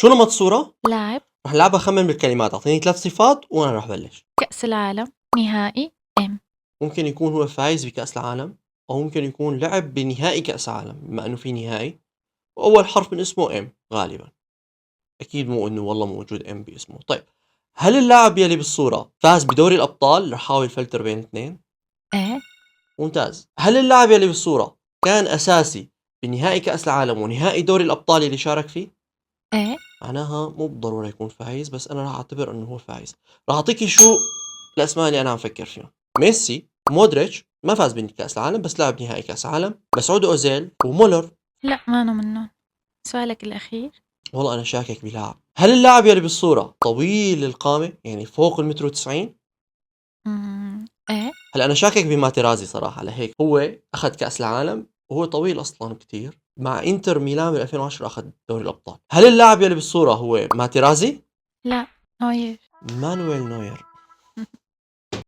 شو نمط الصورة؟ لاعب. رح نلعبها خمن بالكلمات، أعطيني 3 صفات وأنا رح بلش. كأس العالم. نهائي. إم. ممكن يكون هو فايز بكأس العالم، أو ممكن يكون لعب بنهائي كأس العالم بما إنه في نهائي، وأول حرف من اسمه إم غالبا. أكيد مو إنه والله موجود إم باسمه. طيب، هل اللاعب يلي بالصورة فاز بدوري الأبطال؟ رح أحاول فلتر بين اثنين. إيه. ممتاز. هل اللاعب يلي بالصورة كان أساسي بنهائي كأس العالم ونهائي دوري الأبطال اللي شارك فيه؟ إيه. معناها مو بالضرورة يكون فايز، بس أنا راح أعتبر إنه هو فايز. راح أعطيكي شو الأسماء اللي أنا عم فكر فيهم: ميسي، مودريتش ما فاز بكأس العالم بس لعب نهائي كأس العالم، مسعود أوزيل، ومولر. لا، ما أنا منهم. سؤالك الأخير. والله أنا شاكك بلاعب. هل اللاعب يلي بالصورة طويل القامة يعني فوق المتر وتسعين؟ إيه. هلا أنا شاكك بماتيرازي صراحة، لهيك هو أخذ كأس العالم وهو طويل أصلا كتير، مع إنتر ميلان بال 2010 أخذ دوري الأبطال. هل اللاعب يلي بالصورة هو ماتيرازي؟ لا، نوير. مانويل نوير.